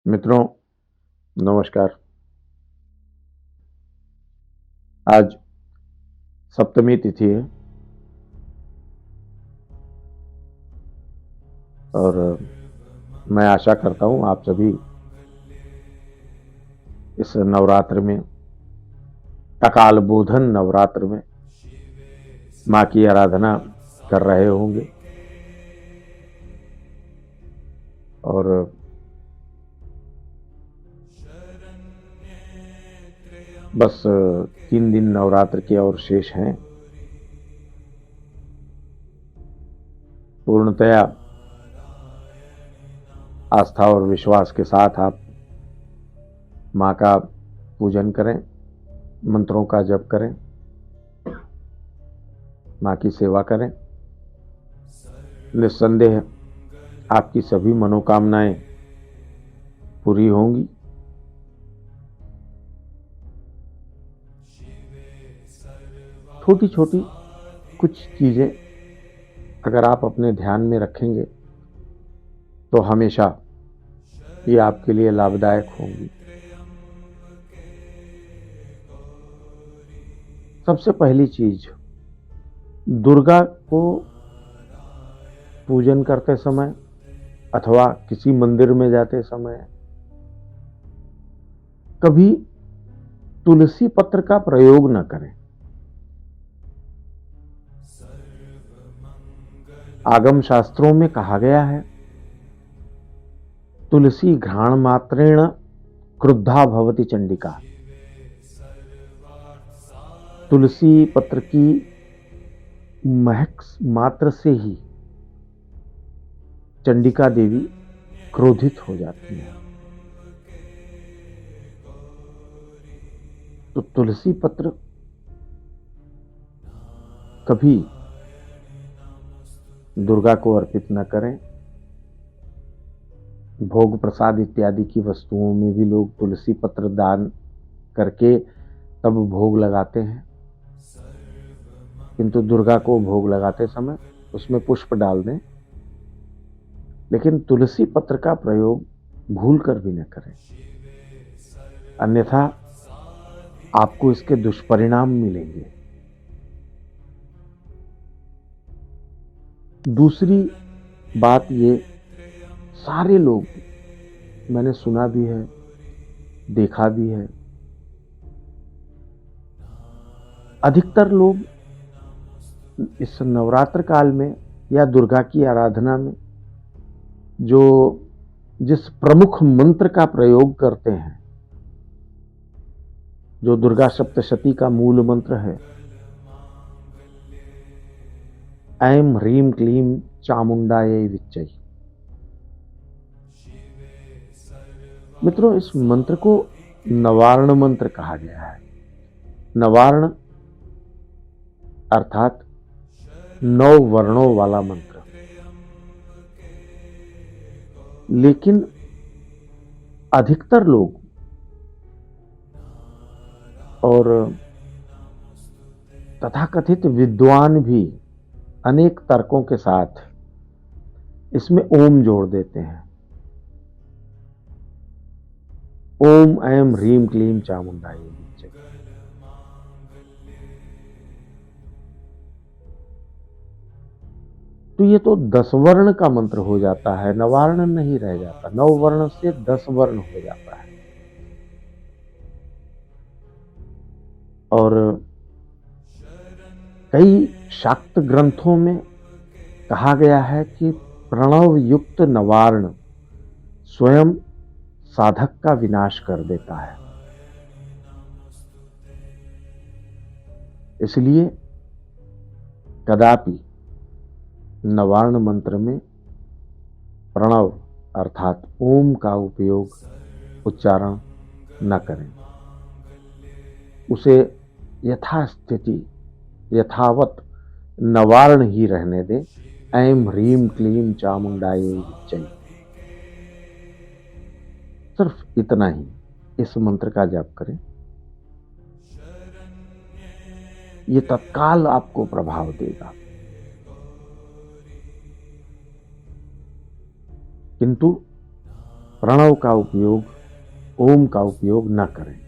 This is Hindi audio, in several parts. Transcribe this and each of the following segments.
मित्रों, नमस्कार। आज सप्तमी तिथि है और मैं आशा करता हूँ आप सभी इस नवरात्र में, अकाल बोधन नवरात्र में माँ की आराधना कर रहे होंगे और बस 3 दिन नवरात्र के और शेष हैं। पूर्णतया आस्था और विश्वास के साथ आप माँ का पूजन करें, मंत्रों का जप करें, माँ की सेवा करें। निस्संदेह आपकी सभी मनोकामनाएं पूरी होंगी। छोटी छोटी कुछ चीजें अगर आप अपने ध्यान में रखेंगे तो हमेशा ये आपके लिए लाभदायक होंगी। सबसे पहली चीज, दुर्गा को पूजन करते समय अथवा किसी मंदिर में जाते समय कभी तुलसी पत्र का प्रयोग न करें। आगम शास्त्रों में कहा गया है, तुलसी घ्राण मात्रेण क्रुद्धा भवति चंडिका। तुलसी पत्र की महक मात्र से ही चंडिका देवी क्रोधित हो जाती है। तो तुलसी पत्र कभी दुर्गा को अर्पित न करें। भोग प्रसाद इत्यादि की वस्तुओं में भी लोग तुलसी पत्र दान करके तब भोग लगाते हैं, किंतु दुर्गा को भोग लगाते समय उसमें पुष्प डाल दें, लेकिन तुलसी पत्र का प्रयोग भूल कर भी न करें, अन्यथा आपको इसके दुष्परिणाम मिलेंगे। दूसरी बात, ये सारे लोग, मैंने सुना भी है, देखा भी है, अधिकतर लोग इस नवरात्र काल में या दुर्गा की आराधना में जो जिस प्रमुख मंत्र का प्रयोग करते हैं, जो दुर्गा सप्तशती का मूल मंत्र है, ऐं ह्रीं क्लीं चामुंडायै विच्चै। मित्रों, इस मंत्र को नवार्ण मंत्र कहा गया है। नवार्ण अर्थात 9 वर्णों वाला मंत्र। लेकिन अधिकतर लोग और तथाकथित विद्वान भी अनेक तर्कों के साथ इसमें ओम जोड़ देते हैं। ओम ऐं ह्रीं क्लीं चामुंडायै विच्चै। तो ये तो 10 वर्ण का मंत्र हो जाता है, नवार्ण नहीं रह जाता। 9 वर्ण से 10 वर्ण हो जाता है। और कई शाक्त ग्रंथों में कहा गया है कि प्रणव युक्त नवार्ण स्वयं साधक का विनाश कर देता है। इसलिए कदापि नवार्ण मंत्र में प्रणव अर्थात ओम का उपयोग, उच्चारण न करें। उसे यथास्थिति, यथावत नवार्ण ही रहने दें। ऐं ह्रीं क्लीं चामुंडायै विच्चै। सिर्फ इतना ही इस मंत्र का जाप करें, ये तत्काल आपको प्रभाव देगा। किंतु प्रणव का उपयोग, ओम का उपयोग न करें।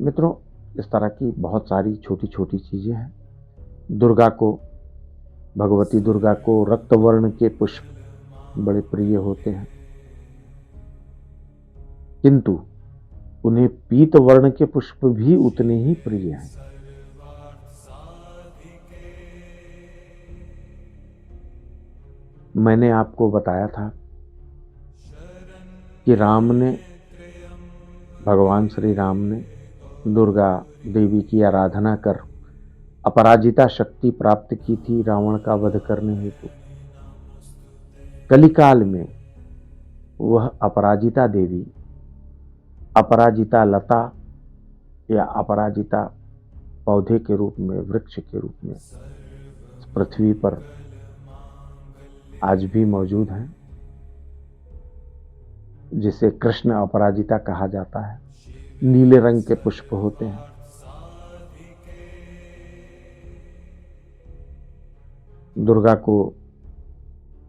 मित्रों, इस तरह की बहुत सारी छोटी छोटी चीजें हैं। दुर्गा को, भगवती दुर्गा को रक्तवर्ण के पुष्प बड़े प्रिय होते हैं, किंतु उन्हें पीत वर्ण के पुष्प भी उतने ही प्रिय हैं। मैंने आपको बताया था कि भगवान श्री राम ने दुर्गा देवी की आराधना कर अपराजिता शक्ति प्राप्त की थी रावण का वध करने हेतु। कलिकाल में वह अपराजिता देवी, अपराजिता लता या अपराजिता पौधे के रूप में, वृक्ष के रूप में पृथ्वी पर आज भी मौजूद हैं, जिसे कृष्ण अपराजिता कहा जाता है। नीले रंग के पुष्प होते हैं। दुर्गा को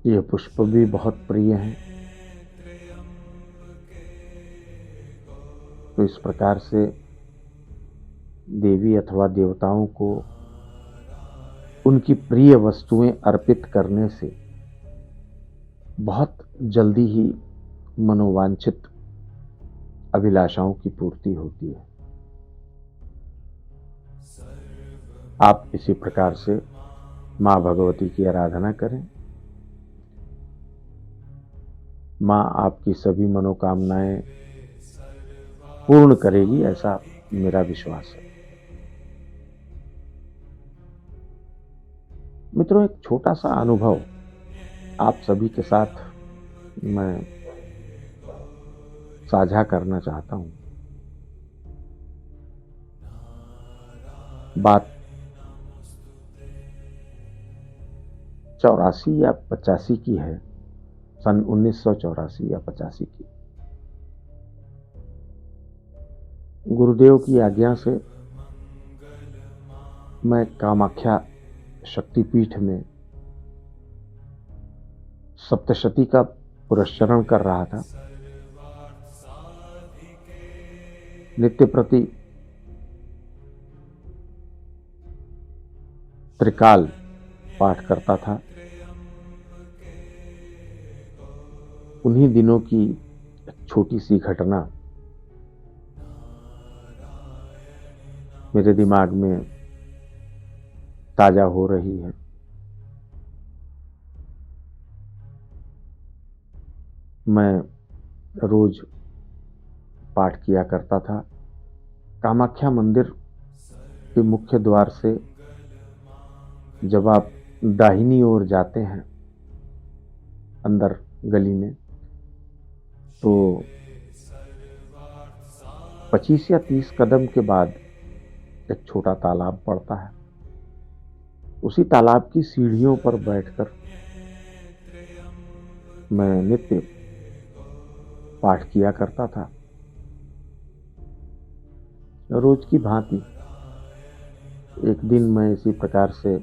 यह पुष्प भी बहुत प्रिय हैं। तो इस प्रकार से देवी अथवा देवताओं को उनकी प्रिय वस्तुएं अर्पित करने से बहुत जल्दी ही मनोवांछित अभिलाषाओं की पूर्ति होती है। आप इसी प्रकार से मां भगवती की आराधना करें। मां आपकी सभी मनोकामनाएं पूर्ण करेगी, ऐसा मेरा विश्वास है। मित्रों, एक छोटा सा अनुभव आप सभी के साथ मैं साझा करना चाहता हूं। बात 84 या 85 की है, सन 1984 या 85 की। गुरुदेव की आज्ञा से मैं कामाख्या शक्तिपीठ में सप्तशती का पुरस्चरण कर रहा था। नित्य प्रति त्रिकाल पाठ करता था। उन्हीं दिनों की छोटी सी घटना मेरे दिमाग में ताजा हो रही है। मैं रोज पाठ किया करता था। कामाख्या मंदिर के मुख्य द्वार से जब आप दाहिनी ओर जाते हैं अंदर गली में, तो 25 या 30 कदम के बाद एक छोटा तालाब पड़ता है। उसी तालाब की सीढ़ियों पर बैठकर मैं नित्य पाठ किया करता था। रोज की भांति एक दिन मैं इसी प्रकार से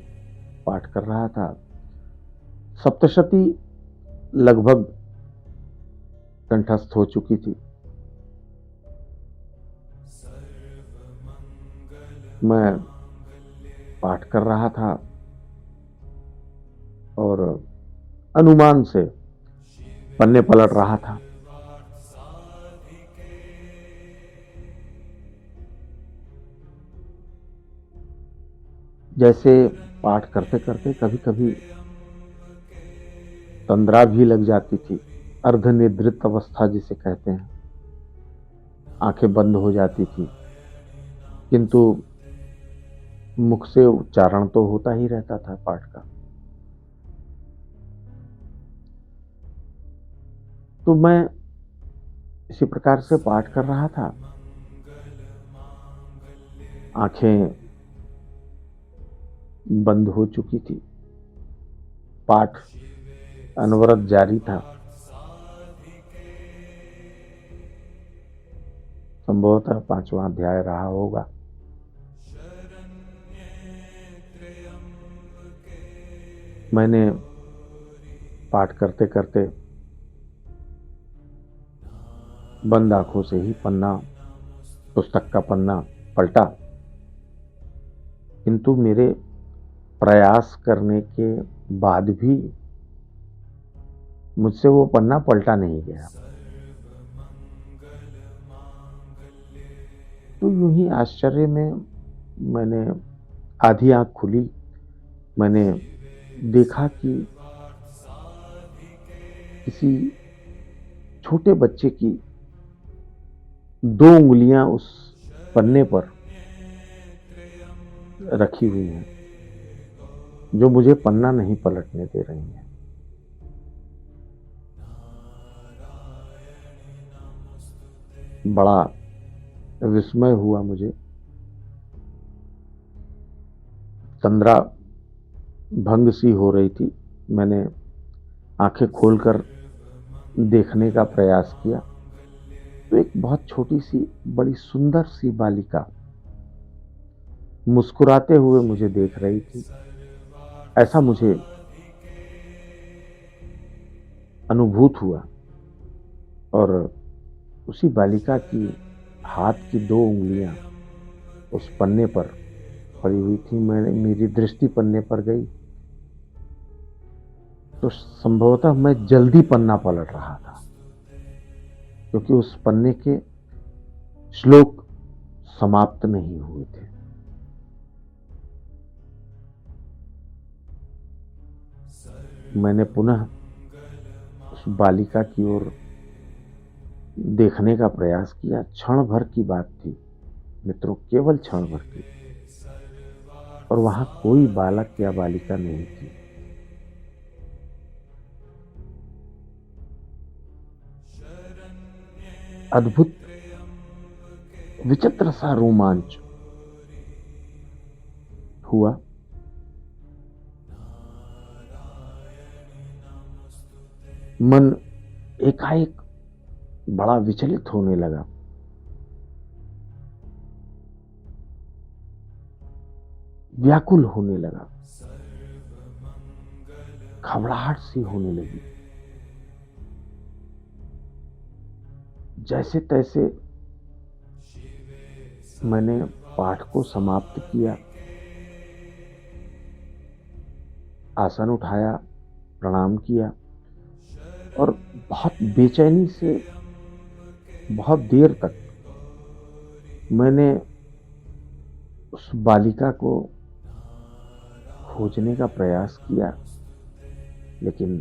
पाठ कर रहा था। सप्तशती लगभग कंठस्थ हो चुकी थी। मैं पाठ कर रहा था और अनुमान से पन्ने पलट रहा था। जैसे पाठ करते करते कभी कभी तंद्रा भी लग जाती थी, अर्धनिद्रित अवस्था जिसे कहते हैं। आंखें बंद हो जाती थी, किंतु मुख से उच्चारण तो होता ही रहता था पाठ का। तो मैं इसी प्रकार से पाठ कर रहा था। आंखें बंद हो चुकी थी, पाठ अनवरत जारी था। संभवतः 5वां अध्याय रहा होगा। मैंने पाठ करते करते बंद आंखों से ही पुस्तक का पन्ना पलटा, किंतु मेरे प्रयास करने के बाद भी मुझसे वो पन्ना पलटा नहीं गया। तो यूं ही आश्चर्य में मैंने आधी आंख खुली, मैंने देखा कि किसी छोटे बच्चे की 2 उंगलियां उस पन्ने पर रखी हुई हैं, जो मुझे पन्ना नहीं पलटने दे रही हैं। बड़ा विस्मय हुआ मुझे। तंद्रा भंग सी हो रही थी। मैंने आंखें खोलकर देखने का प्रयास किया तो एक बहुत छोटी सी बड़ी सुंदर सी बालिका मुस्कुराते हुए मुझे देख रही थी। ऐसा मुझे अनुभूत हुआ और उसी बालिका की हाथ की 2 उंगलियां उस पन्ने पर पड़ी हुई थी। मेरी दृष्टि पन्ने पर गई तो संभवतः मैं जल्दी पन्ना पलट रहा था, क्योंकि उस पन्ने के श्लोक समाप्त नहीं हुए थे। मैंने पुनः उस बालिका की ओर देखने का प्रयास किया। क्षण भर की बात थी मित्रों, केवल क्षण भर की, और वहां कोई बालक या बालिका नहीं थी। अद्भुत विचित्र सा रोमांच हुआ। मन एकाएक बड़ा विचलित होने लगा। व्याकुल होने लगा, घबराहट सी होने लगी। जैसे तैसे मैंने पाठ को समाप्त किया, आसन उठाया, प्रणाम किया और बहुत बेचैनी से बहुत देर तक मैंने उस बालिका को खोजने का प्रयास किया, लेकिन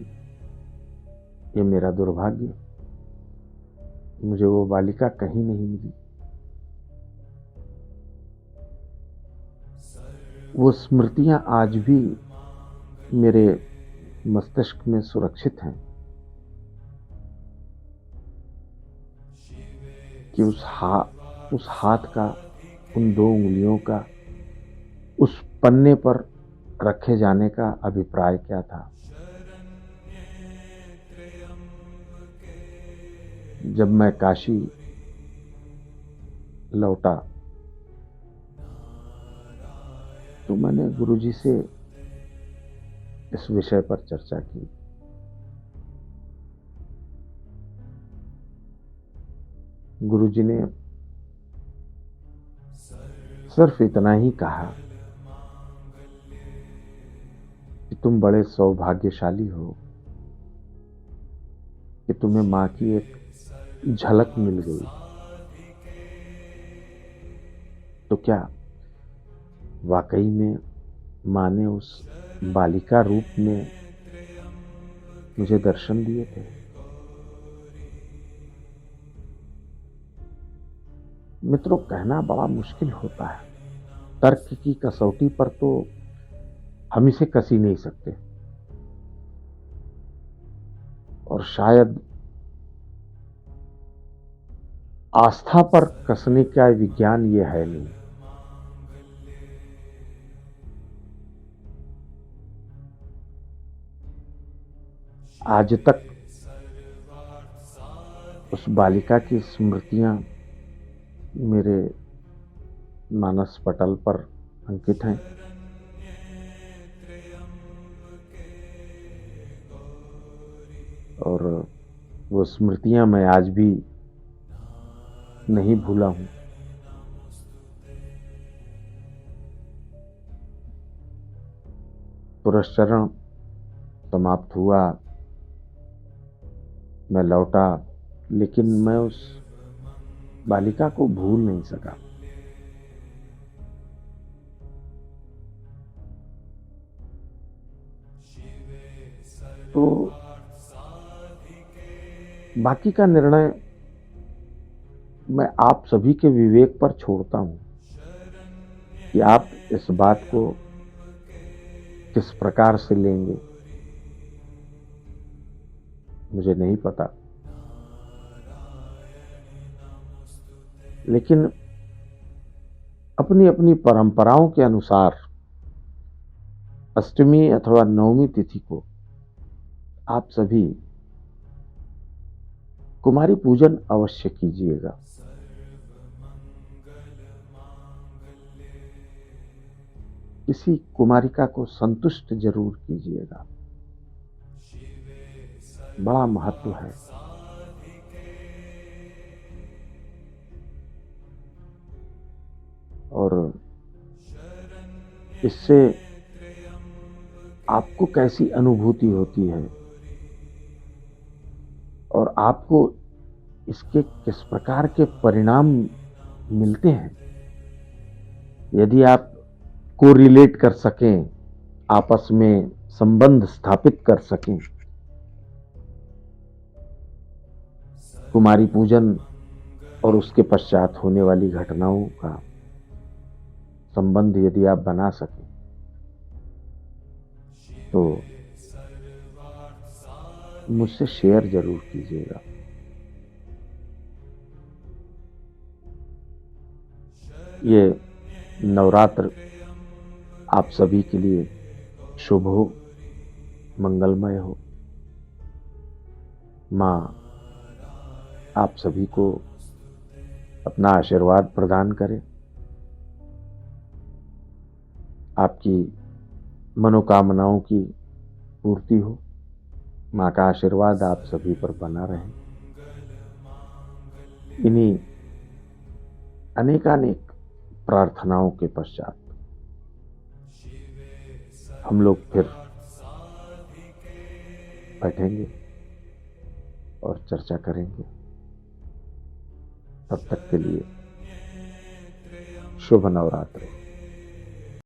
ये मेरा दुर्भाग्य, मुझे वो बालिका कहीं नहीं मिली। वो स्मृतियां आज भी मेरे मस्तिष्क में सुरक्षित हैं कि उस हाथ का, उन 2 उंगलियों का उस पन्ने पर रखे जाने का अभिप्राय क्या था। जब मैं काशी लौटा तो मैंने गुरुजी से इस विषय पर चर्चा की। गुरुजी ने सिर्फ इतना ही कहा कि तुम बड़े सौभाग्यशाली हो कि तुम्हें मां की एक झलक मिल गई। तो क्या वाकई में मां ने उस बालिका रूप में मुझे दर्शन दिए थे? मित्रों, कहना बड़ा मुश्किल होता है। तर्क की कसौटी पर तो हम इसे कस ही नहीं सकते, और शायद आस्था पर कसने का विज्ञान ये है नहीं। आज तक उस बालिका की स्मृतियां मेरे मानस पटल पर अंकित हैं। और वो स्मृतियां मैं आज भी नहीं भूला हूं। पुरस्चरण समाप्त हुआ, मैं लौटा, लेकिन मैं उस बालिका को भूल नहीं सका। तो बाकी का निर्णय मैं आप सभी के विवेक पर छोड़ता हूं कि आप इस बात को किस प्रकार से लेंगे, मुझे नहीं पता। लेकिन अपनी अपनी परंपराओं के अनुसार अष्टमी अथवा नवमी तिथि को आप सभी कुमारी पूजन अवश्य कीजिएगा। किसी कुमारिका को संतुष्ट जरूर कीजिएगा, बड़ा महत्व है। और इससे आपको कैसी अनुभूति होती है और आपको इसके किस प्रकार के परिणाम मिलते हैं, यदि आप को रिलेट कर सकें, आपस में संबंध स्थापित कर सकें, कुमारी पूजन और उसके पश्चात होने वाली घटनाओं का संबंध यदि आप बना सकें, तो मुझसे शेयर जरूर कीजिएगा। ये नवरात्र आप सभी के लिए शुभ हो, मंगलमय हो। मां आप सभी को अपना आशीर्वाद प्रदान करे, आपकी मनोकामनाओं की पूर्ति हो। मां का आशीर्वाद आप सभी पर बना रहे। इन्हीं अनेकानेक प्रार्थनाओं के पश्चात हम लोग फिर बैठेंगे और चर्चा करेंगे। तब तक के लिए शुभ नवरात्रि।